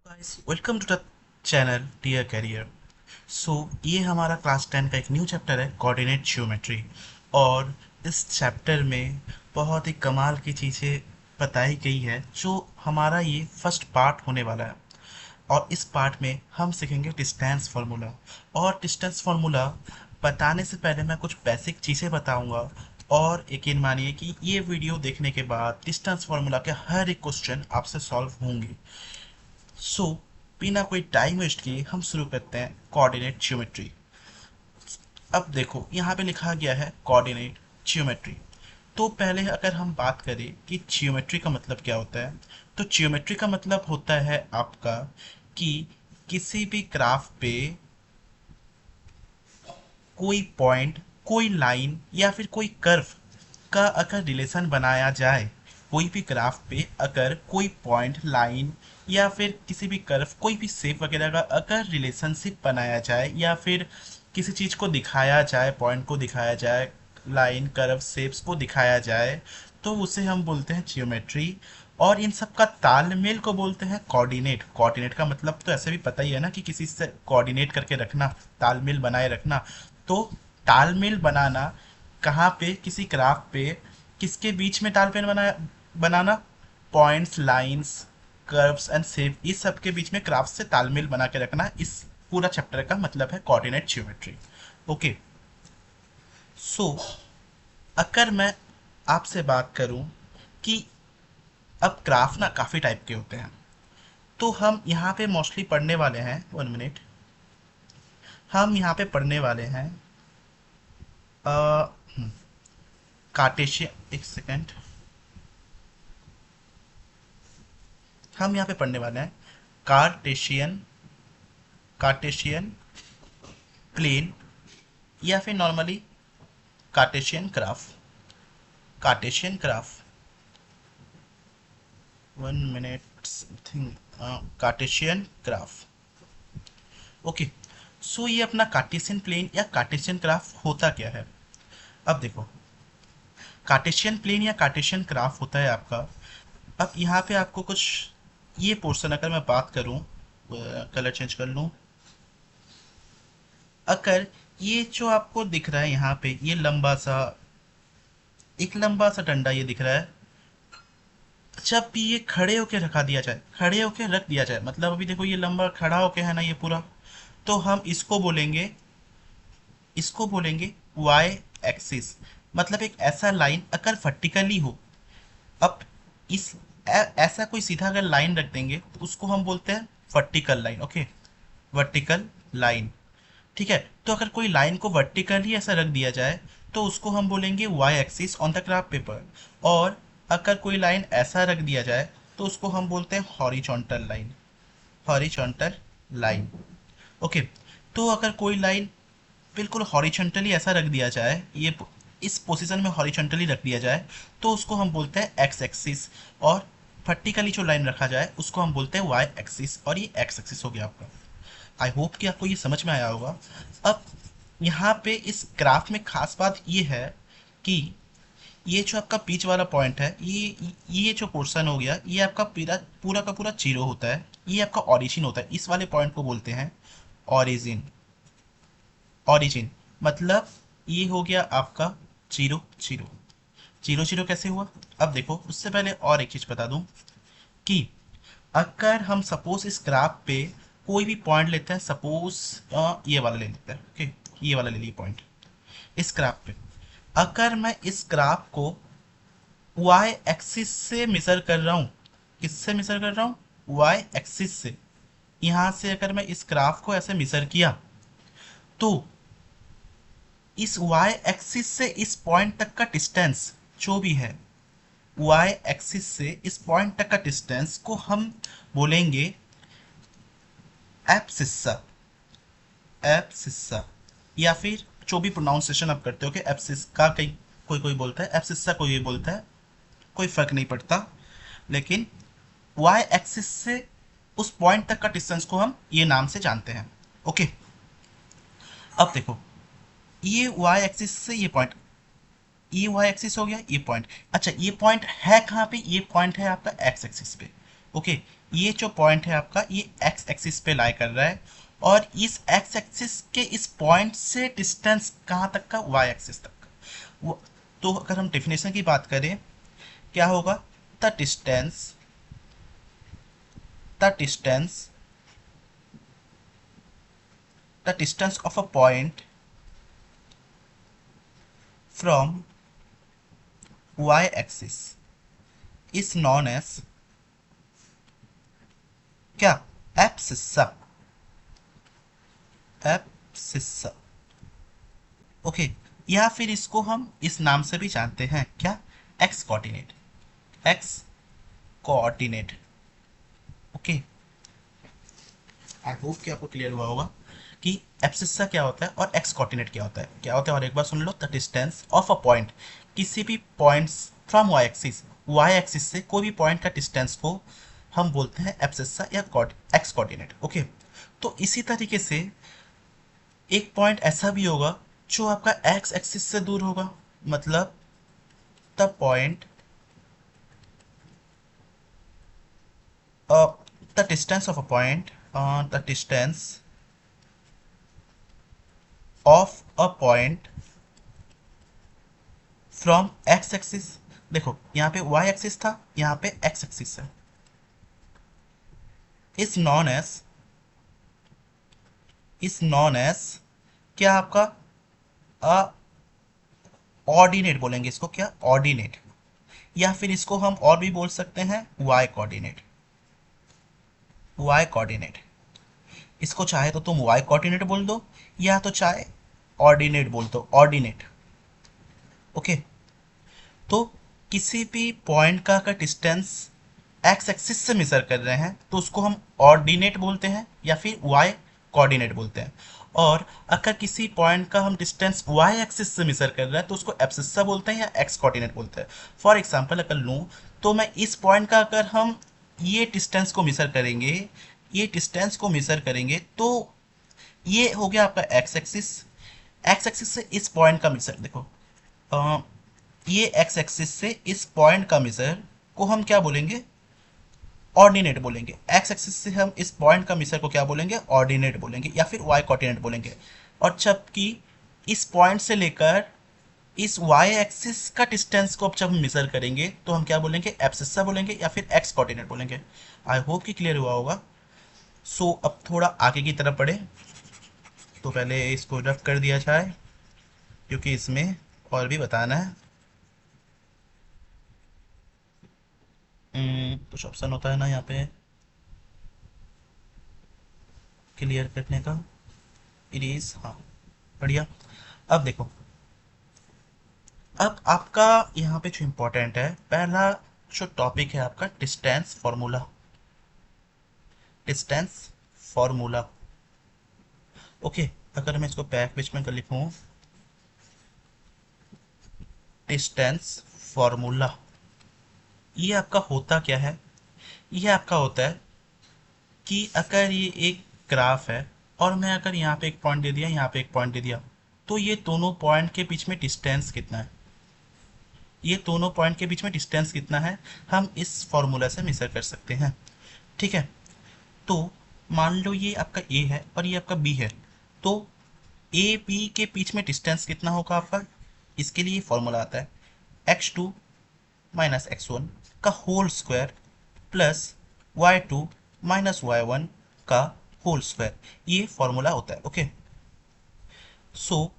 Guys welcome to the channel dear career. ये हमारा class 10 का एक न्यू चैप्टर है कोऑर्डिनेट ज्योमेट्री। और इस चैप्टर में बहुत ही कमाल की चीज़ें बताई गई है जो हमारा ये फर्स्ट पार्ट होने वाला है। और इस पार्ट में हम सीखेंगे डिस्टेंस फार्मूला। और डिस्टेंस फार्मूला बताने से पहले मैं कुछ बेसिक चीज़ें बताऊंगा। और यकीन मानिए कि ये वीडियो देखने के बाद डिस्टेंस फार्मूला के हर एक क्वेश्चन आपसे सॉल्व होंगे। सो बिना कोई टाइम वेस्ट किए हम शुरू करते हैं कोऑर्डिनेट ज्योमेट्री। अब देखो यहाँ पे लिखा गया है कोऑर्डिनेट ज्योमेट्री। तो पहले अगर हम बात करें कि ज्योमेट्री का मतलब क्या होता है, तो ज्योमेट्री का मतलब होता है आपका कि किसी भी ग्राफ पे कोई पॉइंट, कोई लाइन या फिर कोई कर्व का अगर रिलेशन बनाया जाए। कोई भी ग्राफ पे अगर कोई पॉइंट, लाइन या फिर किसी भी कर्व, कोई भी शेप वगैरह का अगर रिलेशनशिप बनाया जाए या फिर किसी चीज़ को दिखाया जाए, पॉइंट को दिखाया जाए, लाइन कर्व शेप्स को दिखाया जाए, तो उसे हम बोलते हैं जियोमेट्री। और इन सब का तालमेल को बोलते हैं कोऑर्डिनेट। कोऑर्डिनेट का मतलब तो ऐसे भी पता ही है ना कि किसी से कोऑर्डिनेट करके रखना, तालमेल बनाए रखना। तो तालमेल बनाना कहाँ पे, किसी ग्राफ पे किसके बीच में तालमेल बनाना, points, lines, curves and shape, इस सब के बीच में ग्राफ से तालमेल बना के रखना, इस पूरा चैप्टर का मतलब है कोऑर्डिनेट ज्योमेट्री। ओके। सो अगर मैं आपसे बात करूं कि अब ग्राफ ना काफ़ी टाइप के होते हैं, तो हम यहाँ पे मोस्टली पढ़ने वाले हैं, 1 मिनट, हम यहाँ पे पढ़ने वाले हैं कार्टेशियन, एक सेकेंड, हम यहाँ पे पढ़ने वाले हैं कार्टेशियन, कार्टेशियन प्लेन या फिर normally Cartesian graph. Cartesian graph, 1 minute something, Cartesian graph. Okay. ये अपना कार्टेशियन प्लेन या कार्टेशियन ग्राफ होता क्या है। अब देखो, कार्टेशियन प्लेन या कार्टेशियन ग्राफ होता है आपका, अब यहाँ पे आपको कुछ, ये पोर्शन अगर मैं बात करूँ, कलर चेंज कर लूँ, अगर ये जो आपको दिख रहा है यहाँ पे, ये लंबा सा, एक लंबा सा डंडा ये दिख रहा है, जब भी ये खड़े होके रखा दिया जाए, खड़े होके रख दिया जाए, मतलब अभी देखो ये लंबा खड़ा होके है ना ये पूरा, तो हम इसको बोलेंगे, इसको बोलेंगे वाई एक्सिस। मतलब एक ऐसा लाइन अगर वर्टिकली हो, अब इस ऐसा कोई सीधा अगर लाइन रख देंगे तो उसको हम बोलते हैं vertical line. Okay, vertical line. ठीक है, तो अगर कोई लाइन को वर्टिकली ऐसा रख दिया जाए तो उसको हम बोलेंगे Y axis on the graph paper. और अगर कोई लाइन ऐसा रख दिया जाए तो उसको हम बोलते हैं horizontal line, horizontal line. Okay. तो अगर कोई लाइन बिल्कुल हॉरिजॉन्टली ऐसा रख दिया जाए, ये इस पोजीशन में हॉरिजॉन्टली रख दिया जाए, तो उसको हम बोलते हैं एक्स एक्सिस। और वर्टिकली जो लाइन रखा जाए उसको हम बोलते हैं वाई एक्सिस, और ये एक्स एक्सिस हो गया आपका। आई होप कि आपको ये समझ में आया होगा। अब यहाँ पे इस ग्राफ में खास बात ये है कि ये जो आपका बीच वाला पॉइंट है, ये जो पोर्शन हो गया, ये आपका पूरा पूरा का पूरा जीरो होता है, ये आपका ऑरिजिन होता है। इस वाले पॉइंट को बोलते हैं ऑरिजिन। ऑरिजिन मतलब ये हो गया आपका जीरो जीरो। जीरो जीरो कैसे हुआ, अब देखो, उससे पहले और एक चीज़ बता दूं कि अगर हम सपोज इस ग्राफ पे कोई भी पॉइंट लेते हैं, सपोज ये वाला ले लेते हैं। ओके, ये वाला ले लिए पॉइंट इस ग्राफ पे। अगर मैं इस ग्राफ को वाई एक्सिस से मेजर कर रहा हूँ, किससे मेजर कर रहा हूँ, वाई एक्सिस से। यहाँ से अगर मैं इस ग्राफ को ऐसे मेजर किया, तो इस वाई एक्सिस से इस पॉइंट तक का डिस्टेंस जो भी है, वाई एक्सिस से इस पॉइंट तक का डिस्टेंस को हम बोलेंगे एब्सिस्सा, एब्सिस्सा। या फिर जो भी प्रोनाउंसिएशन आप करते हो कि एब्सिस्का, कहीं कोई कोई बोलता है एब्सिस्सा, कोई बोलता है, कोई फर्क नहीं पड़ता। लेकिन वाई एक्सिस से उस पॉइंट तक का डिस्टेंस को हम ये नाम से जानते हैं। ओके। अब देखो, ये वाई एक्सिस से ये पॉइंट, ये वाई एक्सिस हो गया, ये पॉइंट, अच्छा ये पॉइंट है कहाँ पे, ये पॉइंट है आपका एक्स एक्सिस पे। ओके, ये जो पॉइंट है आपका ये एक्स एक्सिस पे लाई कर रहा है, और इस एक्स एक्सिस के इस पॉइंट से डिस्टेंस कहाँ तक का, वाई एक्सिस तक का। तो अगर हम डेफिनेशन की बात करें, क्या होगा, the distance the distance the distance of a point from y axis is known as क्या, एब्सिस्सा, एब्सिस्सा। ओके, या फिर इसको हम इस नाम से भी जानते हैं, क्या, x coordinate, x coordinate. Okay, I hope कि आपको क्लियर हुआ होगा कि एब्सिस्सा क्या होता है और एक्स कोऑर्डिनेट क्या होता है, और एक बार सुन लो, the distance of a point, किसी भी पॉइंट्स फ्रॉम वाई एक्सिस से कोई भी पॉइंट का डिस्टेंस को हम बोलते हैं एब्सिस्सा या एक्स कोऑर्डिनेट। ओके, तो इसी तरीके से एक पॉइंट ऐसा भी होगा जो आपका एक्स एक्सिस से दूर होगा, मतलब the point the distance of a point the distance of a point from x axis. देखो यहाँ पे वाई एक्सिस था, यहाँ पे एक्स एक्सिस है, इज नॉन एज क्या आपका ऑर्डिनेट बोलेंगे इसको, क्या, ऑर्डिनेट, या फिर इसको हम और भी बोल सकते हैं वाई कोऑर्डिनेट, वाई कोऑर्डिनेट। इसको चाहे तो तुम वाई कोऑर्डिनेट बोल दो, या तो चाहे ऑर्डिनेट बोल दो, ऑर्डिनेट। ओके, तो किसी भी पॉइंट का अगर डिस्टेंस एक्स एक्सिस से मेजर कर रहे हैं तो उसको हम ऑर्डिनेट बोलते हैं या फिर वाई कोऑर्डिनेट बोलते हैं, और अगर किसी पॉइंट का हम डिस्टेंस वाई एक्सिस से मेजर कर रहे हैं तो उसको एब्सिस्सा बोलते हैं या एक्स कोऑर्डिनेट बोलते हैं। फॉर एग्जांपल अगर लूँ तो मैं इस पॉइंट का अगर हम ये डिस्टेंस को मेजर करेंगे, तो ये हो गया आपका एक्स एक्सिस से इस पॉइंट का मेजर। देखो ये एक्स एक्सिस से इस पॉइंट का मेजर को हम क्या बोलेंगे, ऑर्डिनेट बोलेंगे। एक्स एक्सिस से हम इस पॉइंट का मेजर को क्या बोलेंगे, ऑर्डिनेट बोलेंगे या फिर वाई कोऑर्डिनेट बोलेंगे। और जबकि इस पॉइंट से लेकर इस वाई एक्सिस का डिस्टेंस को अब जब हम मेजर करेंगे तो हम क्या बोलेंगे, एब्सिस्सा बोलेंगे या फिर एक्स कोऑर्डिनेट बोलेंगे। आई होप कि क्लियर हुआ होगा। सो अब थोड़ा आगे की तरफ बढ़े, तो पहले इसको रफ कर दिया जाए क्योंकि इसमें और भी बताना है। कुछ ऑप्शन होता है ना यहाँ पे क्लियर करने का, इरेज, हाँ, बढ़िया। अब देखो, अब आपका यहाँ पे जो इम्पोर्टेंट है, पहला जो टॉपिक है आपका distance formula, distance formula. Okay, अगर मैं इसको बैक पेज में कर लिखूँ, डिस्टेंस फॉर्मूला, ये आपका होता क्या है, ये आपका होता है कि अगर ये एक ग्राफ है और मैं अगर यहाँ पे एक पॉइंट दे दिया, यहाँ पे एक पॉइंट दे दिया, तो ये दोनों पॉइंट के बीच में डिस्टेंस कितना है, हम इस फॉर्मूला से मेजर कर सकते हैं। ठीक है, तो मान लो ये आपका ए है और ये आपका बी है, तो ए बी के बीच में डिस्टेंस कितना होगा आपका, इसके लिए फॉर्मूला आता है x2 माइनस x1 का whole square plus y2 minus y1 का होल स्क्वायर, ये फॉर्मूला होता है। ओके, सो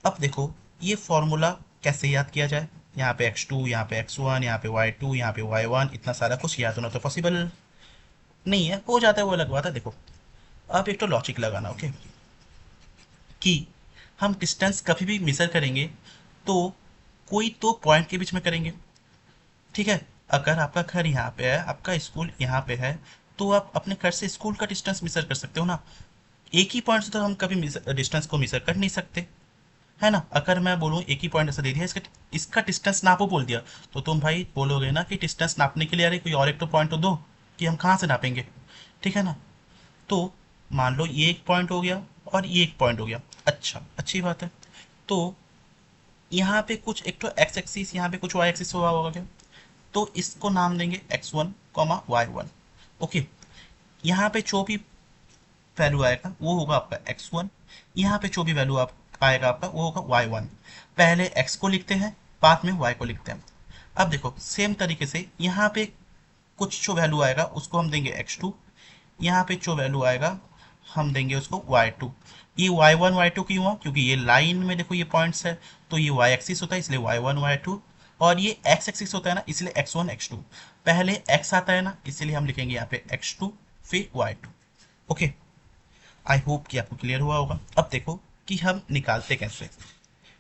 अब देखो ये फॉर्मूला कैसे याद किया जाए, यहाँ पे x2, यहाँ पे x1, यहाँ पे y2, यहाँ पे y1, इतना सारा कुछ याद होना तो पॉसिबल नहीं है, हो जाता है वो अलग बात है। देखो अब एक तो लॉजिक लगाना, ओके, कि हम डिस्टेंस कभी भी मेजर करेंगे तो कोई तो पॉइंट के बीच में करेंगे। ठीक है, अगर आपका घर यहाँ पे है, आपका स्कूल यहाँ पे है, तो आप अपने घर से स्कूल का डिस्टेंस मेजर कर सकते हो ना, एक ही पॉइंट से तो हम कभी डिस्टेंस को मेजर कर नहीं सकते, है ना। अगर मैं बोलूँ एक ही पॉइंट ऐसा दे दिया, इसका इसका डिस्टेंस नापो बोल दिया, तो तुम भाई बोलोगे ना कि डिस्टेंस नापने के लिए अरे कोई और एक तो पॉइंट तो दो, कि हम कहाँ से नापेंगे, ठीक है ना। तो मान लो ये एक पॉइंट हो गया और ये एक पॉइंट हो गया, अच्छा, अच्छी बात है। तो यहाँ पे कुछ एक तो एक्स एक्सिस, यहाँ पे कुछ वाई एक्सिस हुआ होगा क्या, तो इसको नाम देंगे x1 कॉमा y1। ओके, यहाँ पे जो भी वैल्यू आएगा वो होगा आपका x1, यहाँ पे जो भी वैल्यू आप आएगा आपका वो होगा y1। पहले x को लिखते हैं, बाद में y को लिखते हैं। अब देखो सेम तरीके से यहाँ पे कुछ जो वैल्यू आएगा उसको हम देंगे x2, यहाँ पे जो वैल्यू आएगा हम देंगे उसको y2। ये y1 y2 क्यों हुआ, क्योंकि ये लाइन में देखो ये पॉइंट्स है, तो ये y एक्सिस होता है इसलिए y1 y2, और ये x एक्सिस होता है ना इसलिए x1 x2। पहले x आता है ना इसलिए हम लिखेंगे यहाँ पे x2 फिर y2। ओके, आई होप कि आपको क्लियर हुआ होगा। अब देखो कि हम निकालते कैसे।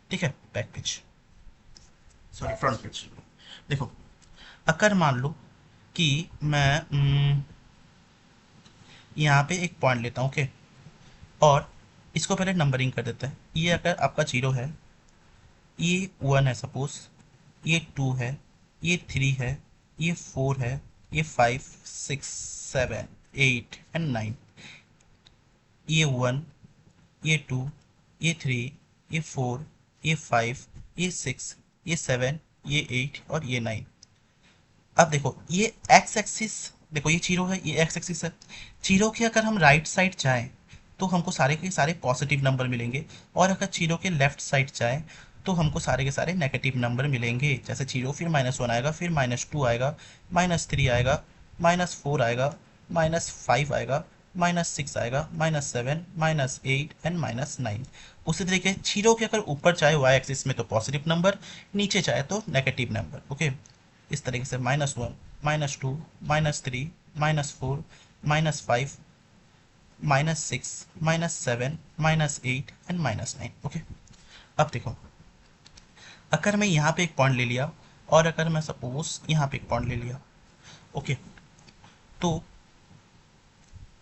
ठीक है, back page, sorry front page. देखो, अगर मान लो कि मैं यहाँ पे एक पॉइंट लेता हूँ, ओके, और इसको पहले नंबरिंग कर देते हैं। ये अगर आपका 0 है, ये 1 है सपोज, ये 2 है, ये 3 है, ये 4 है, ये 5 6 7 8 एंड 9, ये 1, ये 2, ये 3, ये 4, ये 5, ये 6, ये 7, ये 8 और ये 9। अब देखो ये एक्स एक्सिस, देखो ये जीरो है, ये एक्स एक्सिस है। जीरो के अगर हम राइट साइड जाएं तो हमको सारे के सारे पॉजिटिव नंबर मिलेंगे, और अगर जीरो के लेफ्ट साइड जाएं तो हमको सारे के सारे नेगेटिव नंबर मिलेंगे। जैसे जीरो फिर -1 आएगा, फिर -2 आएगा, -3 आएगा, -4 आएगा, -5 आएगा, -6 आएगा, -7, -8 एंड -9। उसी तरीके जीरो के अगर ऊपर चाहे वाई एक्सिस में तो पॉजिटिव नंबर, नीचे चाहे तो नेगेटिव नंबर। ओके, इस तरीके से -1, -2, -3, -4, -5, -6, -7, -8 एंड -9। ओके, अब देखो अगर मैं यहाँ पे एक पॉइंट ले लिया और अगर मैं सपोज यहाँ पे एक पॉइंट ले लिया, ओके, तो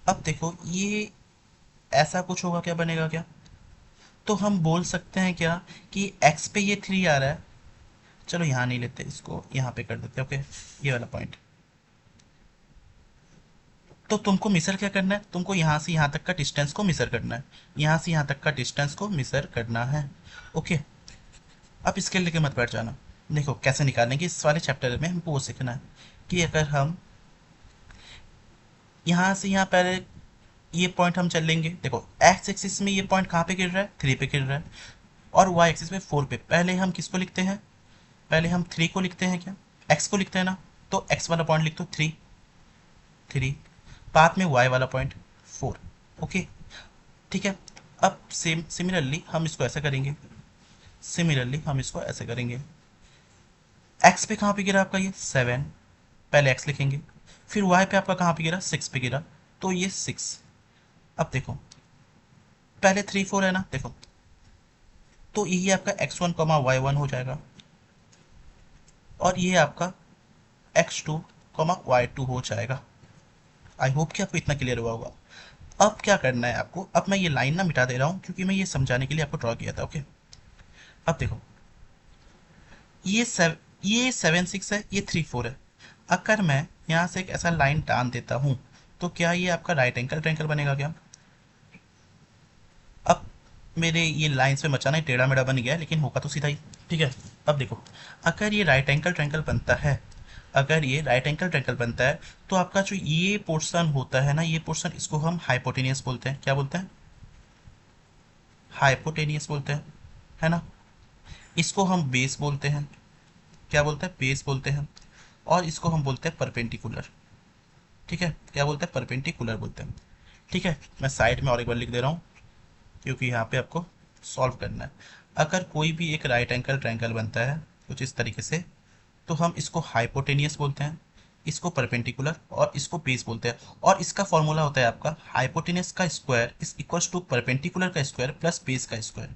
अब देखो ये ऐसा कुछ होगा, क्या बनेगा क्या, तो हम बोल सकते हैं क्या कि x पे ये 3 आ रहा है। चलो यहाँ नहीं लेते, इसको यहाँ पे कर देते। ओके, ये वाला पॉइंट। तो तुमको मिसर क्या करना है, तुमको यहाँ से यहाँ तक का डिस्टेंस को मिसर करना है, यहाँ से यहाँ तक का डिस्टेंस को मिसर करना है। ओके, अब इसके लेके मत बैठ जाना। देखो कैसे निकालने की, इस वाले चैप्टर में हमको वो सीखना है कि अगर हम यहाँ से यहाँ पहले ये पॉइंट हम चल लेंगे। देखो एक्स एक्सिस में ये पॉइंट कहाँ पे गिर रहा है, 3 पे गिर रहा है, और वाई एक्सिस में 4 पे। पहले हम किसको लिखते हैं, पहले हम 3 को लिखते हैं, क्या एक्स को लिखते हैं ना, तो एक्स वाला पॉइंट लिख दो 3, 3, बाद में वाई वाला पॉइंट 4। ओके, ठीक है। अब सिमिलरली हम इसको ऐसा करेंगे, सिमिलरली हम इसको ऐसे करेंगे। एक्स पे कहाँ पे गिरा आपका ये 7, पहले एक्स लिखेंगे, फिर वाई पे आपका कहाँ पे गिरा, 6 पे गिरा, तो ये 6। अब देखो पहले 3 4 है ना, देखो तो यही आपका x1 y1 हो जाएगा, और ये आपका x2 y2 हो जाएगा। आई होप कि आपको इतना क्लियर हुआ होगा। अब क्या करना है आपको, अब मैं ये लाइन ना मिटा दे रहा हूँ क्योंकि मैं ये समझाने के लिए आपको ड्रॉ किया था। ओके, अब देखो ये 7 6 है, ये 3 4 है। अगर मैं यहाँ से एक ऐसा लाइन टान देता हूँ तो क्या ये आपका राइट एंगल ट्रायंगल बनेगा क्या। अब मेरे ये लाइन्स पे मचाना ही टेढ़ा मेढ़ा बन गया है, लेकिन होगा तो सीधा ही। ठीक है, अब देखो अगर ये राइट एंगल ट्रायंगल बनता है, अगर ये राइट एंगल ट्रायंगल बनता है तो आपका जो ये पोर्शन होता है ना, ये पोर्शन, इसको हम हाइपोटेनियस बोलते हैं। क्या बोलते हैं, हाइपोटेनियस बोलते हैं, है ना। इसको हम बेस बोलते हैं, क्या बोलते हैं, बेस बोलते हैं। और इसको हम बोलते हैं परपेंडिकुलर। ठीक है, क्या बोलते हैं, परपेंडिकुलर बोलते हैं। ठीक है, मैं साइड में और एक बार लिख दे रहा हूँ क्योंकि यहाँ पे आपको सॉल्व करना है। अगर कोई भी एक राइट एंगल ट्रायंगल बनता है कुछ इस तरीके से, तो हम इसको हाइपोटेनियस बोलते हैं, इसको परपेंडिकुलर और इसको बेस बोलते हैं। और इसका फॉर्मूला होता है आपका हाइपोटेनियस का square is equals to perpendicular का स्क्वायर प्लस बेस का स्क्वायर।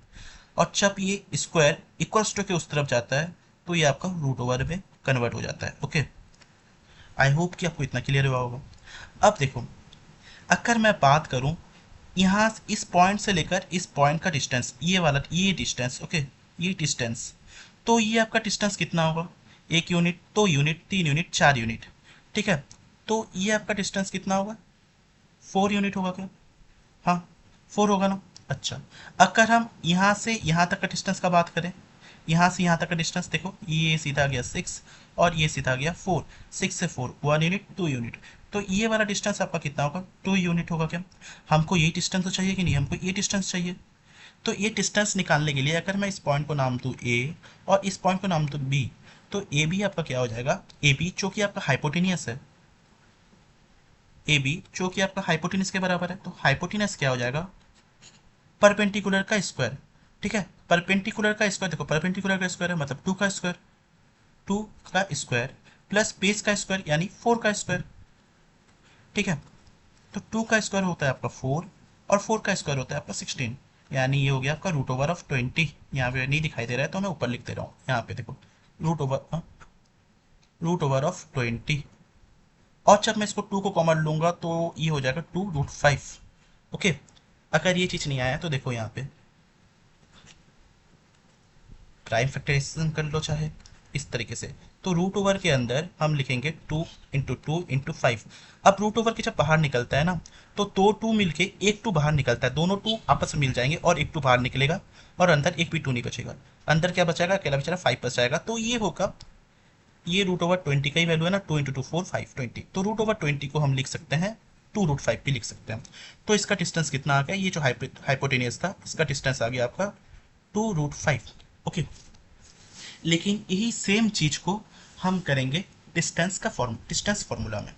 और जब ये स्क्वायर इक्वल्स टू के उस तरफ जाता है तो ये आपका रूट ओवर में कन्वर्ट हो जाता है। ओके, आई होप कि आपको इतना क्लियर हुआ होगा। अब देखो अगर मैं बात करूं यहाँ इस पॉइंट से लेकर इस पॉइंट का डिस्टेंस, ये वाला ये डिस्टेंस, ओके, ये डिस्टेंस, तो ये आपका डिस्टेंस कितना होगा, 1 यूनिट, 2 यूनिट, 3 यूनिट, 4 यूनिट। ठीक है, तो ये आपका डिस्टेंस कितना होगा, 4 यूनिट होगा क्या, हाँ 4 होगा ना। अच्छा, अगर हम यहाँ से यहाँ तक का डिस्टेंस का बात करें, यहाँ से यहाँ तक का डिस्टेंस देखो, ये सीधा गया 6, और ये सीधा गया 4, 6 से 4 1 यूनिट 2 यूनिट। तो ये वाला डिस्टेंस आपका कितना होगा, 2 यूनिट होगा। क्या हमको ये डिस्टेंस तो चाहिए कि नहीं, हमको ये डिस्टेंस चाहिए। तो ये डिस्टेंस निकालने के लिए अगर मैं इस पॉइंट को नाम दूँ ए और इस पॉइंट को नाम दूँ बी, तो ए बी आपका क्या हो जाएगा, ए बी जो कि आपका हाइपोटेनियस है, ए बी जो कि आपका हाइपोटेनस के बराबर है, तो हाइपोटेनस क्या हो जाएगा, परपेंडिकुलर का स्क्वायर। ठीक है, परपेंडिकुलर का स्क्वायर, देखो परपेंडिकुलर का स्क्वायर है मतलब 2 का स्क्वायर, 2 का स्क्वायर प्लस बेस का स्क्वायर यानी 4 का स्क्वायर। ठीक है, तो 2 का स्क्वायर होता है आपका 4 और 4 का स्क्वायर होता है आपका 16, यानी ये हो गया आपका रूट ओवर ऑफ 20। यहाँ पे नहीं दिखाई दे रहा है तो मैं ऊपर लिख दे रहा हूँ, यहाँ पे देखो रूट ओवर ऑफ 20। और जब मैं इसको 2 को कॉमन लूंगा तो ये हो जाएगा 2√5। ओके, अगर ये चीज़ नहीं आया तो देखो यहाँ पे प्राइम फैक्टराइजेशन कर लो चाहे इस तरीके से। तो रूट ओवर के अंदर हम लिखेंगे 2 × 2 × 5। अब रूट ओवर के जब बाहर निकलता है ना, तो दो टू मिलके एक टू बाहर निकलता है, दोनों टू आपस में मिल जाएंगे और एक टू बाहर निकलेगा और अंदर एक भी टू नहीं बचेगा। अंदर क्या बचेगा, अकेला बेचारा 5 बच जाएगा। तो ये होगा, ये रूट ओवर 20 का ही वैल्यू है ना, 2 × 2 = 4 5 20। तो रूट ओवर 20 को हम लिख सकते हैं 2√5 भी लिख सकते हैं। तो इसका डिस्टेंस कितना आ गया, ये जो हाइपोटेनियस था इसका डिस्टेंस आ गया आपका 2√5। ओके, लेकिन यही सेम चीज को हम करेंगे डिस्टेंस फार्मूला में,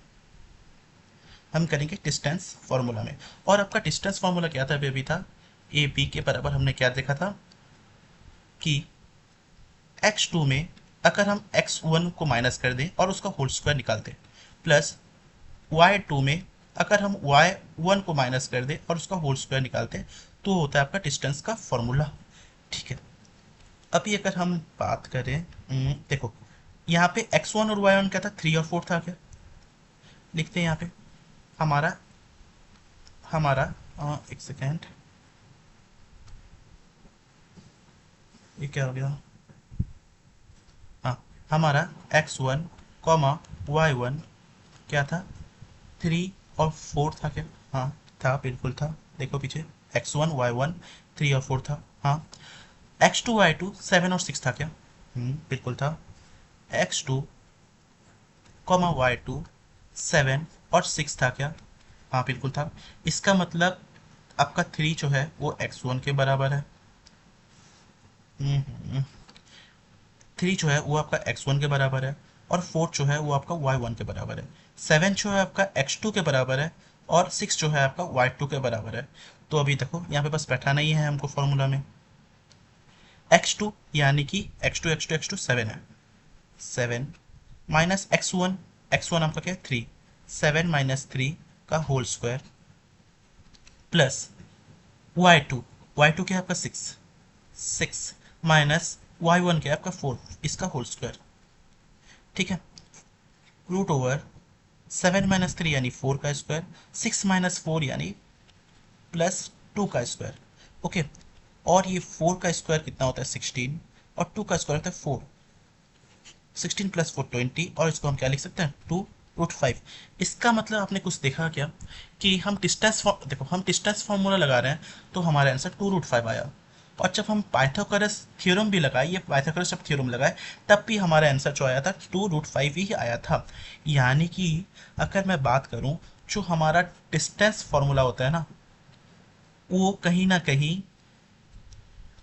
हम करेंगे डिस्टेंस फार्मूला में। और आपका डिस्टेंस फार्मूला क्या था, अभी था ए बी के बराबर। हमने क्या देखा था कि x2 में अगर हम x1 को माइनस कर दें और उसका होल स्क्वायर निकाल दें, प्लस y2 में अगर हम y1 को माइनस कर दें और उसका होल स्क्वायर निकालते हैं, तो होता है आपका डिस्टेंस का फॉर्मूला। ठीक है, अभी अगर हम बात करें, देखो यहाँ पे x1 और y1 क्या था, 3 और 4 था। क्या लिखते हैं यहाँ पे हमारा हमारा एक सेकेंड, ये क्या हो गया, हाँ हमारा x1 कॉमा y1 क्या था, 3 और 4 था। क्या हाँ था, बिल्कुल था। देखो पीछे x1 y1 3 और 4 था। हाँ, x2 y2 7 और 6 था। क्या बिल्कुल था। x2 कॉमा y2 7 और 6 था। क्या हाँ बिल्कुल था। इसका मतलब आपका 3 जो है वो x1 के बराबर है, 3 जो है वो आपका x1 के बराबर है, और 4 जो है वो आपका y1 के बराबर है। 7 जो है आपका x2 के बराबर है, और 6 जो है आपका y2 के बराबर है। तो अभी देखो यहाँ पे बस बैठाना ही है हमको फॉर्मूला में, x2 यानी कि x2 7 है, 7 माइनस x1, x1 आपका क्या है 3, 7 माइनस 3 का whole square plus y2, y2 क्या है आपका 6, 6 माइनस y1 क्या है आपका 4, इसका होल स्क्वायर। ठीक है, रूट ओवर 7 माइनस 3 यानी 4 का स्क्वायर, 6 माइनस 4 यानी प्लस 2 का स्क्वायर। ओके, और ये 4 का स्क्वायर कितना होता है 16, और 2 का स्क्वायर होता है 4, 16 प्लस 4 20, और इसको हम क्या लिख सकते हैं 2√5। इसका मतलब आपने कुछ देखा क्या कि हम देखो हम डिस्टेंस फार्मूला लगा रहे हैं तो हमारा आंसर 2√5 आया, और जब हम पाइथागोरस थ्योरम भी लगाए, ये पाइथागोरस जब थ्योरम लगाए तब भी हमारा आंसर जो आया था 2√5 ही आया था। यानी कि अगर मैं बात करूं, जो हमारा डिस्टेंस फार्मूला होता है ना, वो कहीं ना कहीं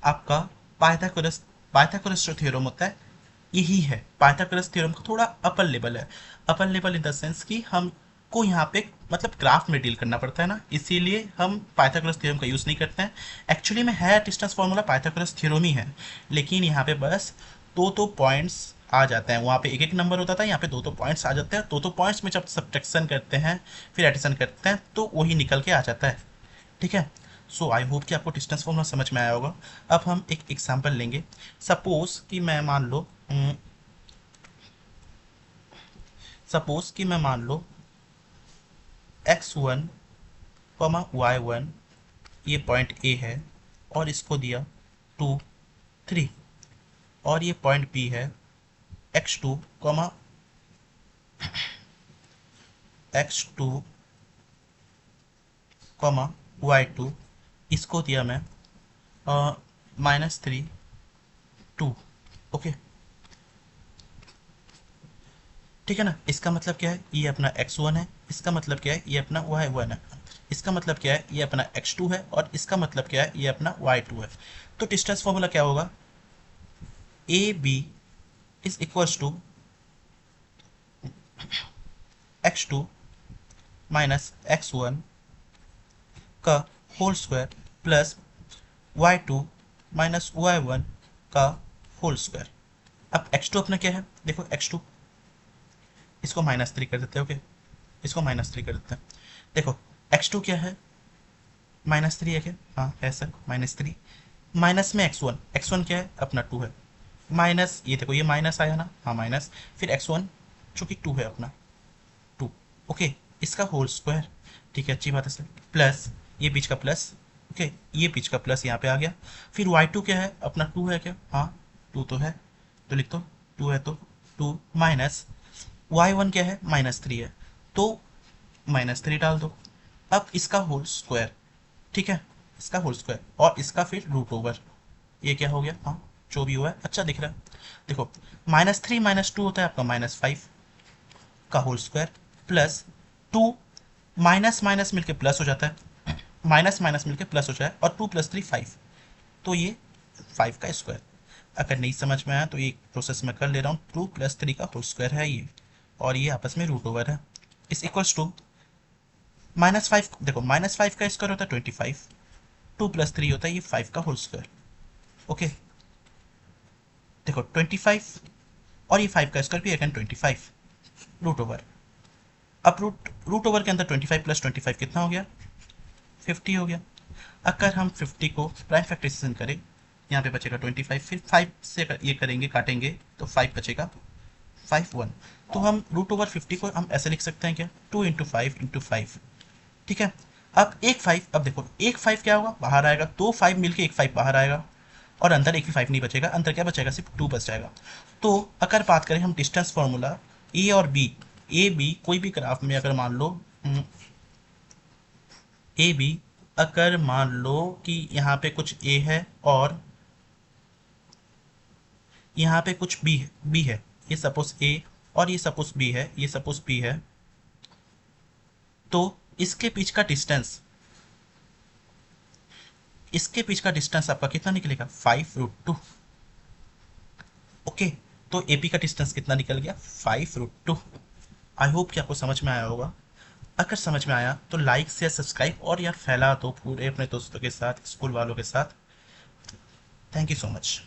आपका पाइथागोरस पाइथागोरस जो थ्योरम होता है यही है। पाइथागोरस थ्योरम का थोड़ा अपर लेवल है, upper level in the sense कि हमको यहाँ पे मतलब ग्राफ में डील करना पड़ता है ना, इसीलिए हम पाइथागोरस थ्योरम का यूज़ नहीं करते हैं। एक्चुअली में है डिस्टेंस फार्मूला पाइथागोरस थ्योरम ही है, लेकिन यहाँ पे बस दो दो पॉइंट्स आ जाते हैं, वहाँ पे एक एक नंबर होता था, यहाँ पे दो दो पॉइंट्स आ जाते हैं। दो दो पॉइंट्स में जब सब्ट्रैक्शन करते हैं फिर एडिशन करते हैं तो वही निकल के आ जाता है। ठीक है, सो आई होप कि आपको डिस्टेंस फॉर्मूला समझ में आया होगा। अब हम एक एग्जांपल लेंगे। सपोज कि मैं मान लो x1 y1 ये पॉइंट ए है और इसको दिया 2 3, और ये पॉइंट बी है x2 y2, इसको दिया मैं -3 2। ओके, ठीक है ना। इसका मतलब क्या है, ये अपना x1 है, इसका मतलब क्या है, ये अपना y1 है, इसका मतलब क्या है, ये अपना x2 है, और इसका मतलब क्या है, ये अपना y2 है। तो डिस्टेंस फॉर्मूला क्या होगा, A B is equals to x2 minus x1 का whole square plus y2 minus y1 का होल स्क्वायर। अब x2 अपना क्या है, देखो x2, इसको -3 कर देते हैं। ओके, इसको -3 कर देते हैं। देखो x2 क्या है, -3 है क्या, हाँ है सर, -3 माइनस में x1, x1 क्या है अपना 2 है, माइनस ये देखो ये माइनस आया ना, हाँ माइनस, फिर x1 जो कि 2 है अपना 2। ओके, इसका होल स्क्वायर, ठीक है अच्छी बात है सर, प्लस ये बीच का प्लस, ओके ये बीच का प्लस यहाँ पे आ गया। फिर y2 क्या है अपना 2 है क्या, हाँ 2 तो है, तो लिख दो 2 है तो 2 माइनस y1 क्या है -3 है, तो -3 डाल दो। अब इसका होल स्क्वायर, ठीक है, इसका होल स्क्वायर और इसका फिर रूट ओवर, ये क्या हो गया, हाँ जो भी हुआ है अच्छा दिख रहा है। देखो -3 -2 होता है आपका -5 का whole square, plus 2 minus minus मिलके प्लस हो जाता है, माइनस माइनस मिलके प्लस हो जाए, और 2 + 3 5, तो ये 5 का स्क्वायर। अगर नहीं समझ में आया तो ये प्रोसेस मैं कर ले रहा हूँ, 2 + 3 का होल स्क्वायर है ये, और ये आपस में रूट ओवर है, इस इक्वल्स टू -5। देखो -5 का स्क्वायर होता है 25, 2 + 3 होता है ये 5 का होल स्क्वायर। ओके, देखो 25 और ये 5 का स्क्वायर भी अगेन 25 रूट ओवर। अब रूट ओवर के अंदर 25 + 25 कितना हो गया, 50 हो गया। अगर हम 50 को प्राइम फैक्टराइजेशन करें, यहाँ पे बचेगा 25, फिर 5 से ये करेंगे काटेंगे तो 5 बचेगा, 5 1। तो हम रूट ओवर 50 को हम ऐसे लिख सकते हैं क्या, 2 × 5 × 5, ठीक है। अब एक 5, अब देखो एक 5 क्या होगा, बाहर आएगा, दो 5 मिलके एक 5 बाहर आएगा, और अंदर एक भी 5 नहीं बचेगा, अंदर क्या बचेगा, सिर्फ 2 बच जाएगा। तो अगर बात करें हम डिस्टेंस फार्मूला ए और बी, ए बी कोई भी ग्राफ में अगर मान लो ए बी, अगर मान लो कि यहाँ पे कुछ ए है और यहाँ पे कुछ बी है, ये सपोज ए और ये सपोज बी है, ये सपोज बी है, तो इसके बीच का डिस्टेंस, इसके बीच का डिस्टेंस आपका कितना निकलेगा, 5√2। ओके, तो एपी का डिस्टेंस कितना निकल गया, 5√2। आई होप कि आपको समझ में आया होगा। अगर समझ में आया तो लाइक शेयर सब्सक्राइब और यार फैला दो पूरे अपने दोस्तों के साथ, स्कूल वालों के साथ। Thank you so much.